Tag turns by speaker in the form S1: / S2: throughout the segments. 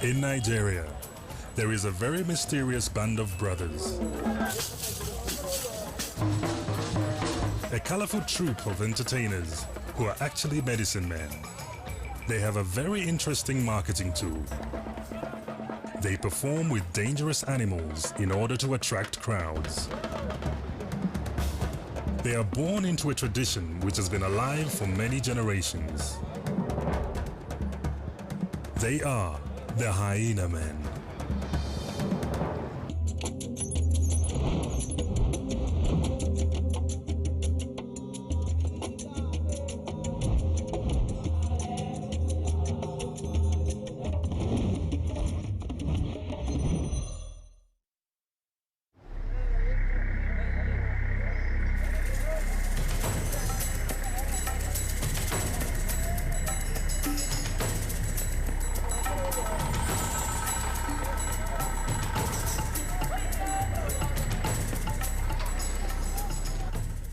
S1: In Nigeria, there is a very mysterious band of brothers. A colorful troupe of entertainers who are actually medicine men. They have a very interesting marketing tool. They perform with dangerous animals in order to attract crowds. They are born into a tradition which has been alive for many generations. They are the Hyena Men.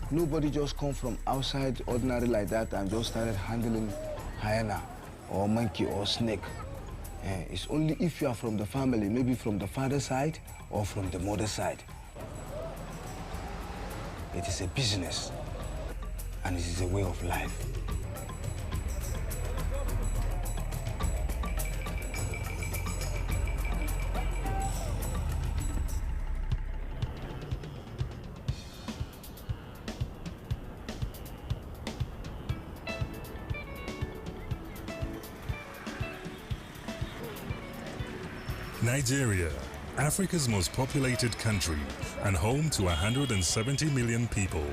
S2: Nobody just come from outside ordinary like that and just started handling hyena or monkey or snake. It's only if you are from the family, maybe from the father's side or from the mother's side. It is a business and it is a way of life.
S1: Nigeria, Africa's most populated country and home to 170 million people.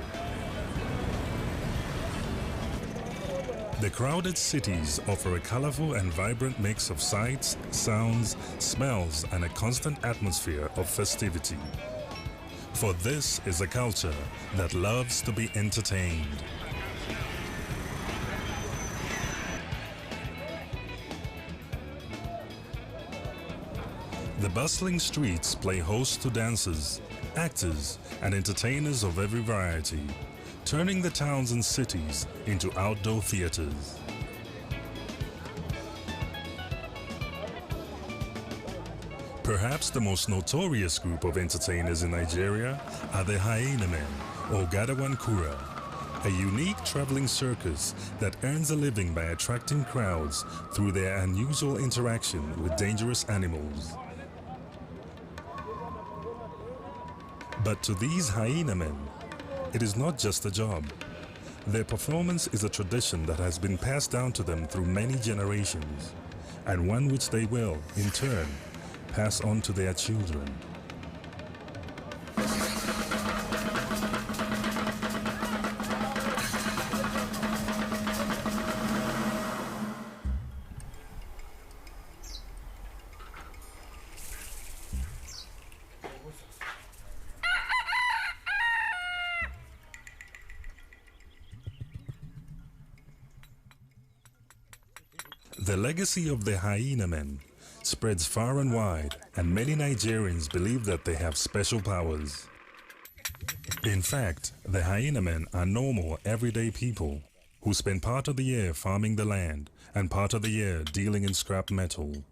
S1: The crowded cities offer a colorful and vibrant mix of sights, sounds, smells, and a constant atmosphere of festivity. For this is a culture that loves to be entertained. The bustling streets play host to dancers, actors, and entertainers of every variety, turning the towns and cities into outdoor theaters. Perhaps the most notorious group of entertainers in Nigeria are the Hyena Men, or Gadawan Kura, a unique traveling circus that earns a living by attracting crowds through their unusual interaction with dangerous animals. But to these Hyena Men, it is not just a job. Their performance is a tradition that has been passed down to them through many generations, and one which they will, in turn, pass on to their children. The legacy of the Hyena Men spreads far and wide, and many Nigerians believe that they have special powers. In fact, the Hyena Men are normal, everyday people who spend part of the year farming the land and part of the year dealing in scrap metal.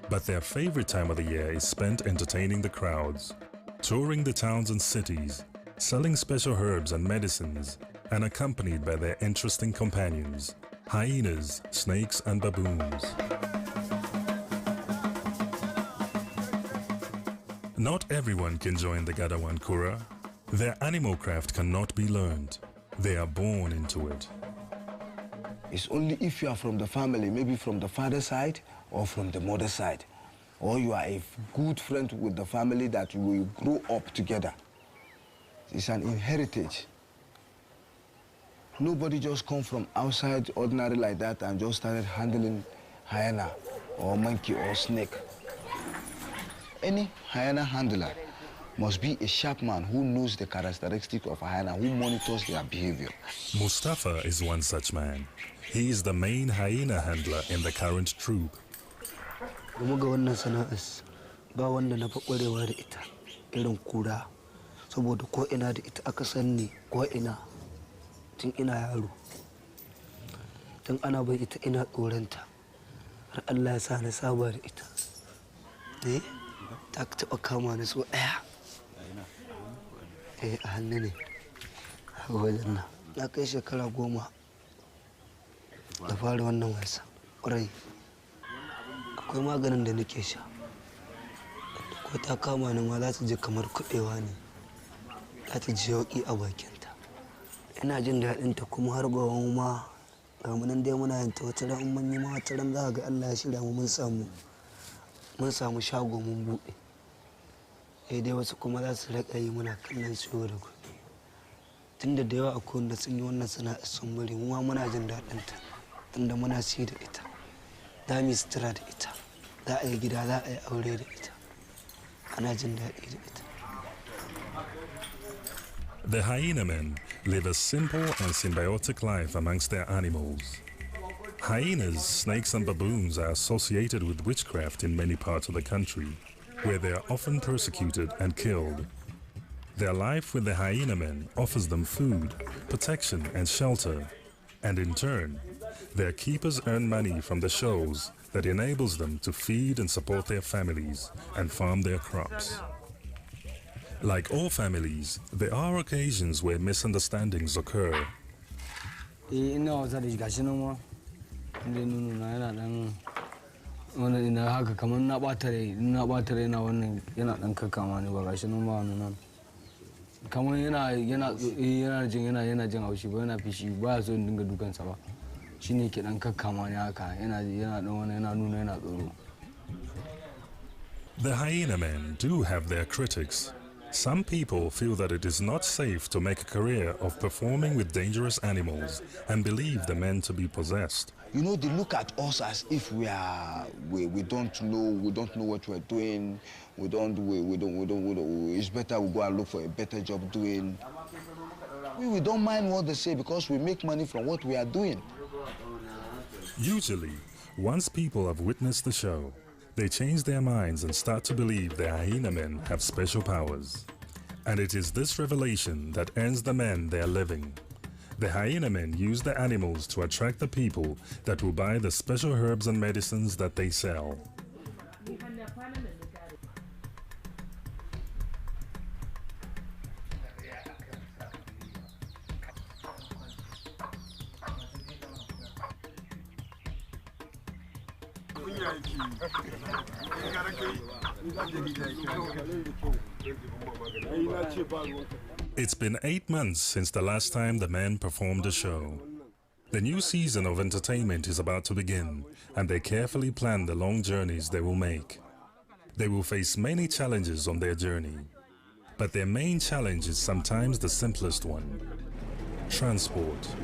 S1: But their favorite time of the year is spent entertaining the crowds, touring the towns and cities, selling special herbs and medicines, and accompanied by their interesting companions, hyenas, snakes, and baboons. Not everyone can join the Gadawan Kura. Their animal craft cannot be learned. They are born into it.
S2: It's only if you are from the family, maybe from the father's side or from the mother's side, or you are a good friend with the family that you will grow up together. It's an inheritance. Nobody just come from outside ordinary like that and just started handling hyena or monkey or snake. Any hyena handler must be a sharp man who knows the characteristics of a hyena, who monitors their behavior.
S1: Mustafa is one such man. He is the main hyena handler in the current troupe.
S3: Tun ana bai ita ina tsoranta har Allah ya sa na saba da ita. Ta taɓa kama ni so ɗaya. A hannu ne a wajen nan. Na kai shekara 10 da fara wannan wasa. Ƙwarai akwai maganin da nake sha. Ko ta kama ni ma za ta ji kamar kuɗewa ne. Za ta ji yauƙi a bakinta. Ina jin daɗinta kuma har gobe ma ga mu nan dai muna yin ta wata ran mun yi ma wata ran za ga Allah ya shirya mu mun samu shago mun buɗe. Dai wasu kuma za su riƙa yi muna kallon su yau da gobe. Tunda da yawa akwai wanda sun yi wannan sana'a sun bari mu ma muna jin daɗinta tunda muna ci da ita. Za mu yi sutura da ita. Za a yi gida za a yi aure da ita. Ana jin daɗi da ita.
S1: The hyena men live a simple and symbiotic life amongst their animals. Hyenas, snakes and baboons are associated with witchcraft in many parts of the country, where they are often persecuted and killed. Their life with the hyena men offers them food, protection and shelter, and in turn, their keepers earn money from the shows that enables them to feed and support their families and farm their crops. Like all families, there are occasions where misunderstandings occur. The hyena men do have their critics. Some people feel that it is not safe to make a career of performing with dangerous animals and believe the men to be possessed.
S2: You know, they look at us as if we don't know what we're doing. It's better we go and look for a better job doing. We don't mind what they say because we make money from what we are doing.
S1: Usually, once people have witnessed the show, they change their minds and start to believe the hyena men have special powers. And it is this revelation that earns the men their living. The hyena men use the animals to attract the people that will buy the special herbs and medicines that they sell. It's been 8 months since the last time the men performed a show. The new season of entertainment is about to begin, and they carefully plan the long journeys they will make. They will face many challenges on their journey, but their main challenge is sometimes the simplest one: transport.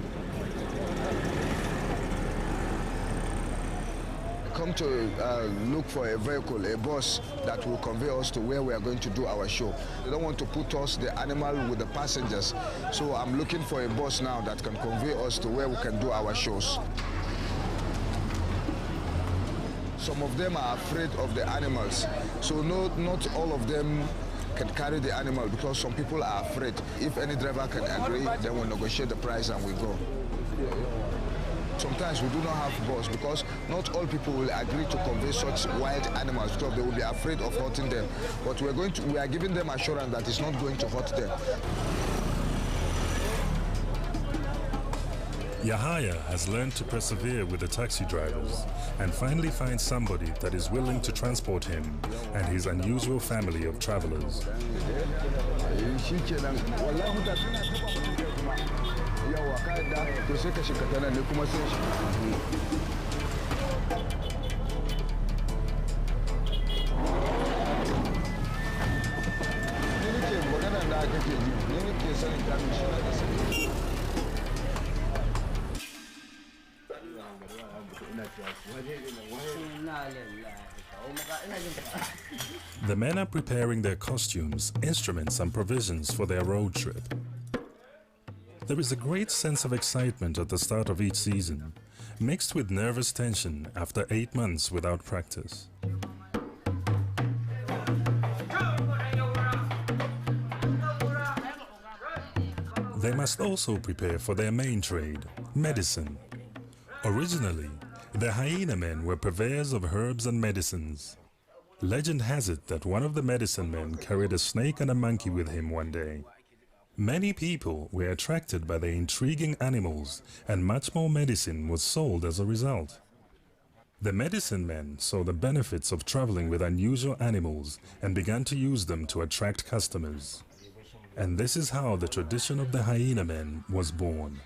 S2: Come to look for a vehicle, a bus that will convey us to where we are going to do our show. They don't want to put us, the animal, with the passengers. So I'm looking for a bus now that can convey us to where we can do our shows. Some of them are afraid of the animals. So not all of them can carry the animal because some people are afraid. If any driver can agree, then we'll negotiate the price and we go. Sometimes we do not have bus because not all people will agree to convey such wild animals because they will be afraid of hurting them. But we are giving them assurance that it's not going to hurt them.
S1: Yahaya has learned to persevere with the taxi drivers and finally find somebody that is willing to transport him and his unusual family of travelers. The men are preparing their costumes, instruments and provisions for their road trip. There is a great sense of excitement at the start of each season, mixed with nervous tension after 8 months without practice. They must also prepare for their main trade, medicine. Originally, The Hyena Men were purveyors of herbs and medicines. Legend has it that one of the medicine men carried a snake and a monkey with him one day. Many people were attracted by the intriguing animals, and much more medicine was sold as a result. The medicine men saw the benefits of traveling with unusual animals and began to use them to attract customers. And this is how the tradition of the Hyena Men was born.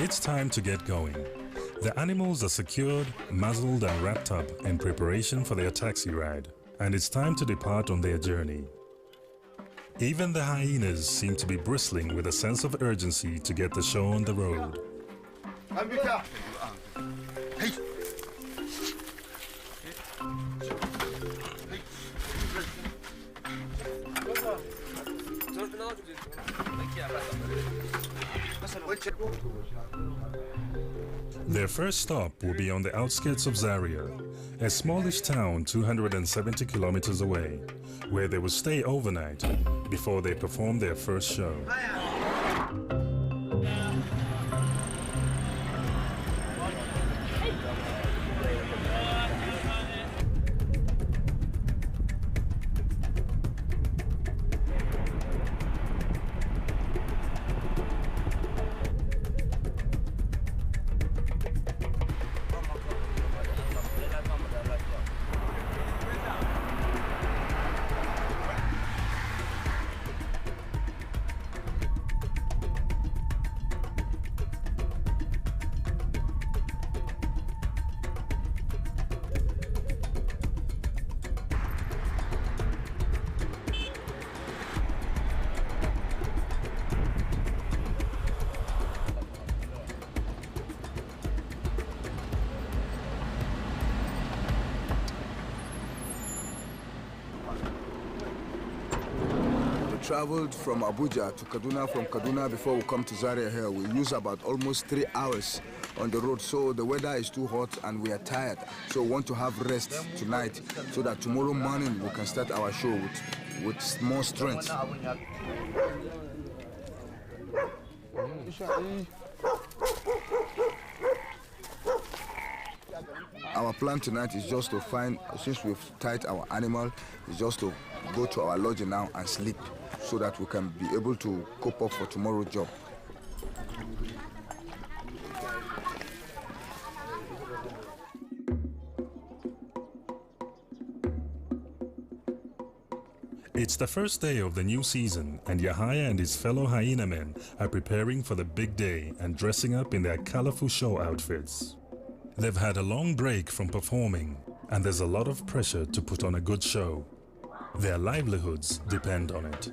S1: It's time to get going. The animals are secured, muzzled and wrapped up in preparation for their taxi ride, and it's time to depart on their journey. Even the hyenas seem to be bristling with a sense of urgency to get the show on the road. Their first stop will be on the outskirts of Zaria, a smallish town 270 kilometers away, where they will stay overnight before they perform their first show.
S2: Traveled from Abuja to Kaduna, from Kaduna before we come to Zaria here. We use about almost 3 hours on the road, so the weather is too hot and we are tired. So we want to have rest tonight so that tomorrow morning we can start our show with more strength. Our plan tonight is just to find, since we've tied our animal, is just to go to our lodge now and sleep, so that we can be able to cope up for tomorrow's job.
S1: It's the first day of the new season, and Yahya and his fellow Hyena Men are preparing for the big day and dressing up in their colorful show outfits. They've had a long break from performing, and there's a lot of pressure to put on a good show. Their livelihoods depend on it.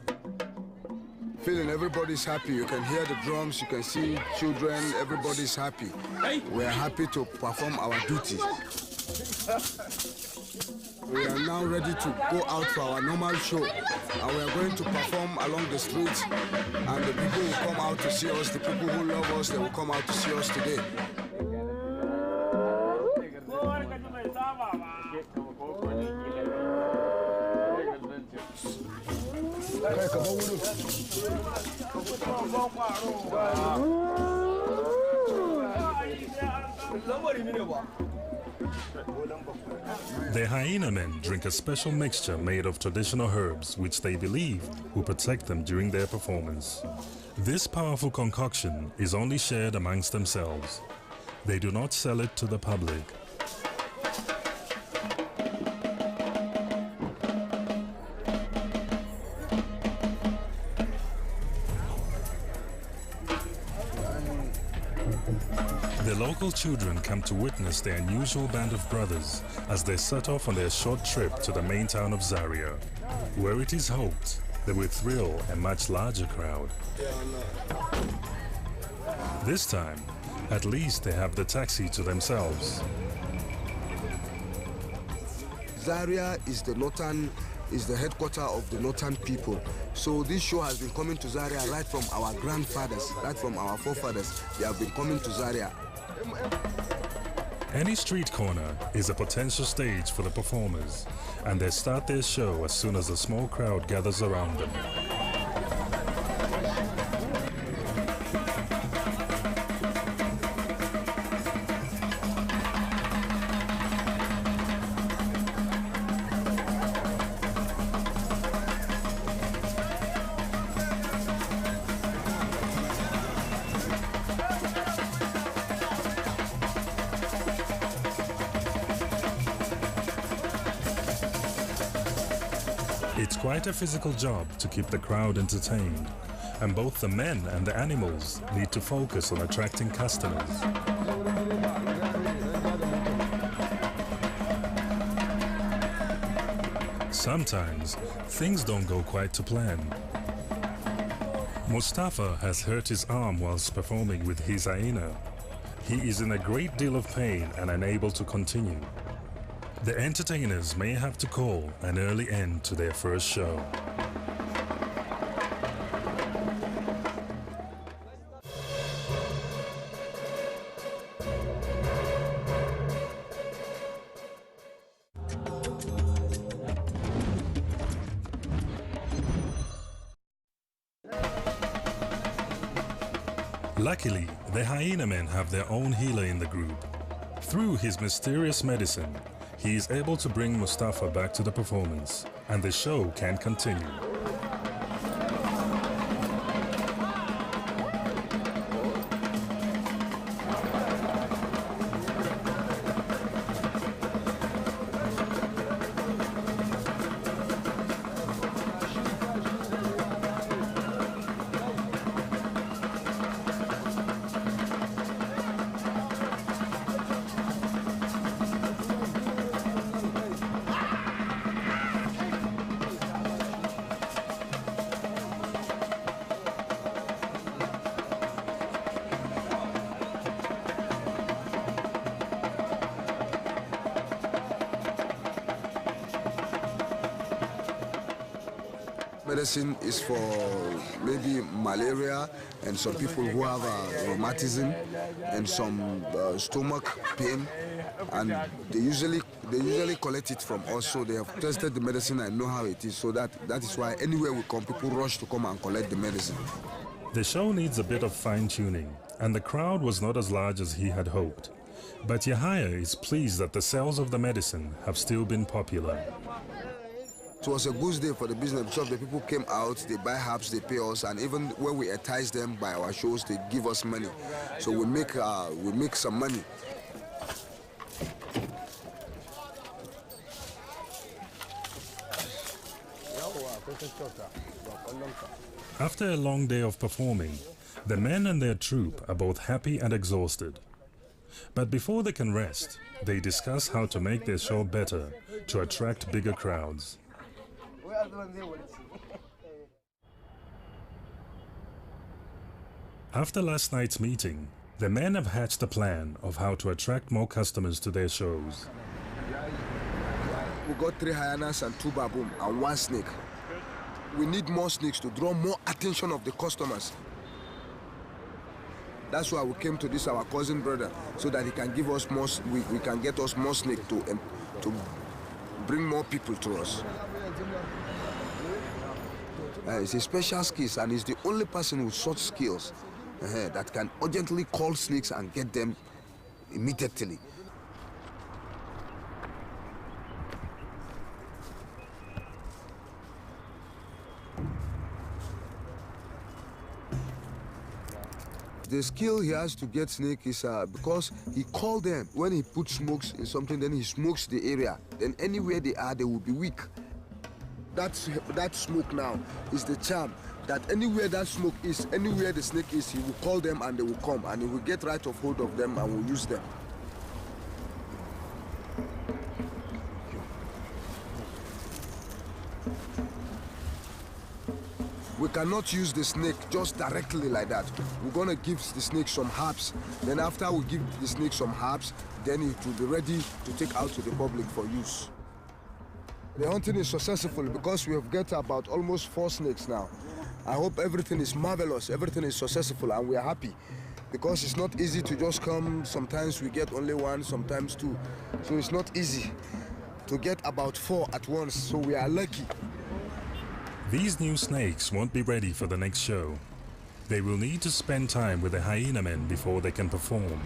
S2: Feeling everybody's happy. You can hear the drums, you can see children, everybody's happy. We're happy to perform our duty. We are now ready to go out for our normal show. And we are going to perform along the streets. And the people will come out to see us. The people who love us, they will come out to see us today.
S1: The Hyena Men drink a special mixture made of traditional herbs which they believe will protect them during their performance. This powerful concoction is only shared amongst themselves. They do not sell it to the public. The local children come to witness the unusual band of brothers as they set off on their short trip to the main town of Zaria, where it is hoped they will thrill a much larger crowd. This time, at least they have the taxi to themselves.
S2: Zaria is the headquarters of the Northern people. So this show has been coming to Zaria right from our grandfathers, right from our forefathers. They have been coming to Zaria.
S1: Any street corner is a potential stage for the performers, and they start their show as soon as a small crowd gathers around them. It's quite a physical job to keep the crowd entertained, and both the men and the animals need to focus on attracting customers. Sometimes, things don't go quite to plan. Mustafa has hurt his arm whilst performing with his hyena. He is in a great deal of pain and unable to continue. The entertainers may have to call an early end to their first show. Luckily, the Hyena Men have their own healer in the group. Through his mysterious medicine, he is able to bring Mustafa back to the performance, and the show can continue.
S4: Medicine is for maybe malaria and some people who have rheumatism and some stomach pain, and they usually collect it from us. So they have tested the medicine and know how it is. So that is why anywhere we come, people rush to come and collect the medicine.
S1: The show needs a bit of fine-tuning, and the crowd was not as large as he had hoped. But Yahya is pleased that the sales of the medicine have still been popular.
S4: It was a good day for the business because the people came out, they buy herbs, they pay us, and even when we entice them by our shows, they give us money. So we make some money.
S1: After a long day of performing, the men and their troupe are both happy and exhausted. But before they can rest, they discuss how to make their show better to attract bigger crowds. After last night's meeting, the men have hatched a plan of how to attract more customers to their shows.
S4: We got 3 hyenas and 2 baboon and 1 snake. We need more snakes to draw more attention of the customers. That's why we came to this, our cousin brother, so that he can give us more, we can get us more snakes to bring more people to us. It's a special skills, and he's the only person with such skills that can urgently call snakes and get them immediately. The skill he has to get snake is because he called them. When he puts smokes in something, then he smokes the area. Then anywhere they are, they will be weak. That smoke now is the charm, that anywhere that smoke is, anywhere the snake is, he will call them and they will come, and he will get right of hold of them and will use them. We cannot use the snake just directly like that. We're going to give the snake some herbs. Then after we give the snake some herbs, then it will be ready to take out to the public for use. The hunting is successful because we have got about almost 4 snakes now. I hope everything is marvelous, everything is successful, and we are happy. Because it's not easy to just come. Sometimes we get only 1, sometimes 2. So it's not easy to get about 4 at once, so we are lucky.
S1: These new snakes won't be ready for the next show. They will need to spend time with the Hyena Men before they can perform.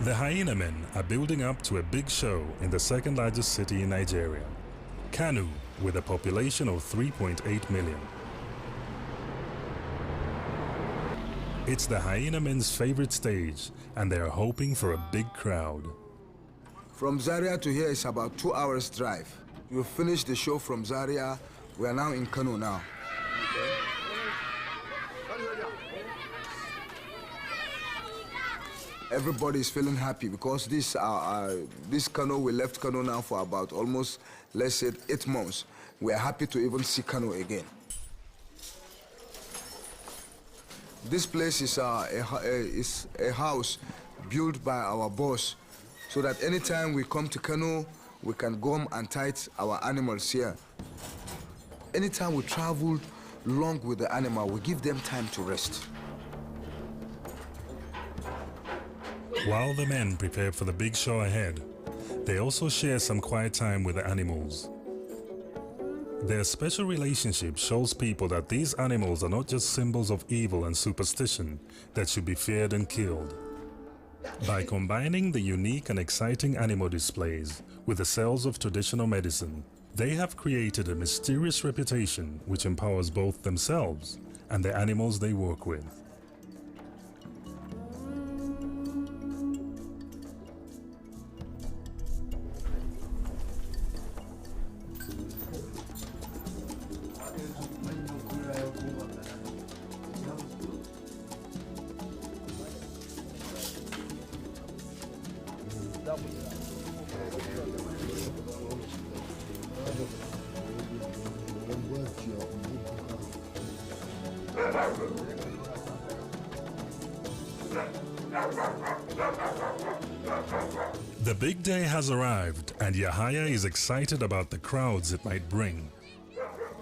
S1: The Hyena Men are building up to a big show in the 2nd largest city in Nigeria, Kano, with a population of 3.8 million. It's the Hyena Men's favorite stage, and they are hoping for a big crowd.
S4: From Zaria to here is about 2 hours drive. We finished the show from Zaria. We are now in Kano now. Everybody is feeling happy because this Kano, we left Kano now for about almost, let's say, 8 months. We are happy to even see Kano again. This place is a house built by our boss, so that anytime we come to Kano, we can go and tie our animals here. Anytime we travel long with the animal, we give them time to rest.
S1: While the men prepare for the big show ahead, they also share some quiet time with the animals. Their special relationship shows people that these animals are not just symbols of evil and superstition that should be feared and killed. By combining the unique and exciting animal displays with the cells of traditional medicine, they have created a mysterious reputation which empowers both themselves and the animals they work with. The big day has arrived, and Yahya is excited about the crowds it might bring.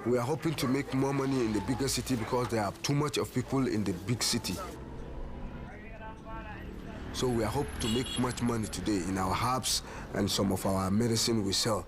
S4: We are hoping to make more money in the bigger city because there are too much of people in the big city. So we are hoping to make much money today in our herbs and some of our medicine we sell.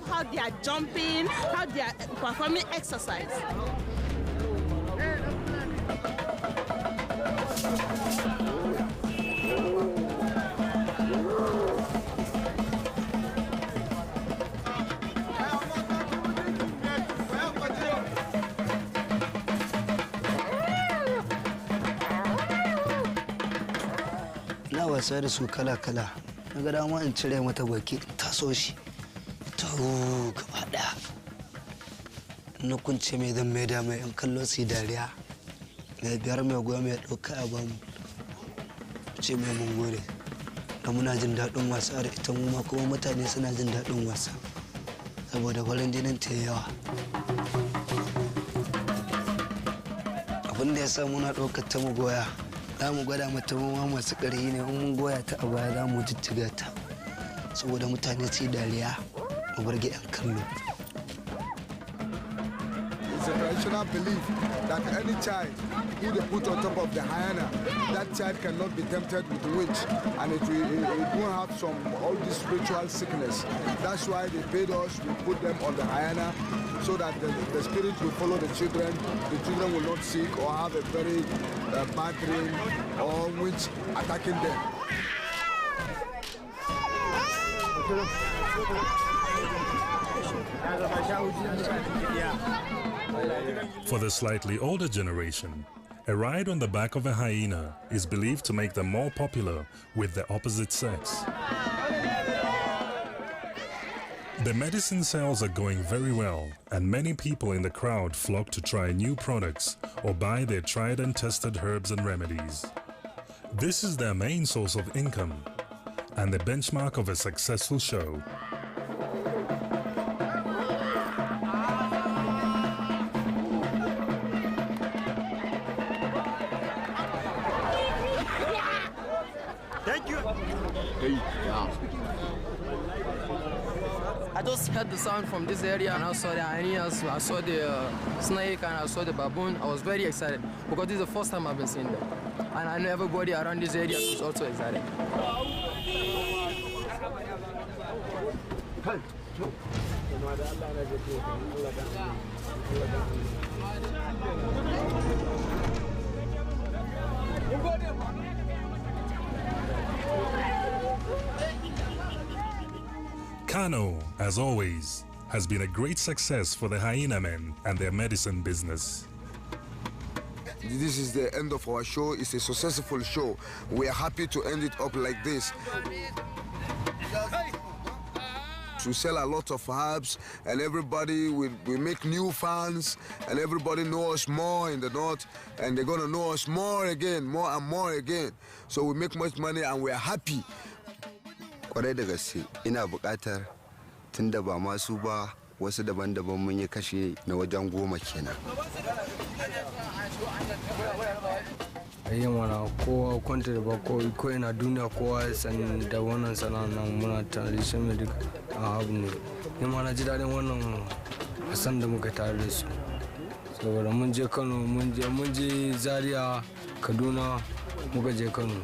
S5: How they are jumping, how they are performing exercise.
S3: Na wasa da su kala-kala, na ga dama in cire mata baki in taso shi. Gaba ɗaya na kunce mai zan mai da mai yan kallo su dariya mai biyar mai goya mai ɗauka a bamu ce mai mun gode da muna jin daɗin wasa da ita mu ma kuma mutane suna jin daɗin wasa saboda farin jinin ta yawa abin da ya sa muna ɗaukar ta mu goya za mu gwada mata mu ma masu ƙarfi ne in mun goya ta a baya za mu jijjiga ta saboda mutane su dariya mu bar 'yan kallo.
S4: a traditional belief that any child who they put on top of the hyena, that child cannot be tempted with the witch, and it won't have all this spiritual sickness. That's why they paid us, we put them on the hyena, so that the spirit will follow the children will not sick or have a very bad dream or witch attacking them.
S1: For the slightly older generation, a ride on the back of a hyena is believed to make them more popular with the opposite sex. The medicine sales are going very well, and many people in the crowd flock to try new products or buy their tried and tested herbs and remedies. This is their main source of income and the benchmark of a successful show.
S6: Thank you. I just heard the sound from this area and I saw the hyenas, I saw the snake and I saw the baboon. I was very excited because this is the first time I've been seeing them. And I know everybody around this area is also excited.
S1: Kano, as always, has been a great success for the Hyena Men and their medicine business.
S4: This is the end of our show. It's a successful show. We are happy to end it up like this. We sell a lot of herbs, and everybody, we make new fans, and everybody knows us more in the north, and they're gonna know us more again, more and more again. So we make much money and we are happy.
S7: Kwarai da gaske ina buƙatar tunda ba masu ba wasu daban-daban mun yi kashe na wajen 10 kenan.
S3: Mana kowa kwanta da ba ko ina duniya kowa san da wannan sana'a muna tradition medic a abu ne. Ni ma na ji daɗin wannan hasan da muka tare da su. Saboda mun je Kano, mun je Zaria, Kaduna, muka je Kano.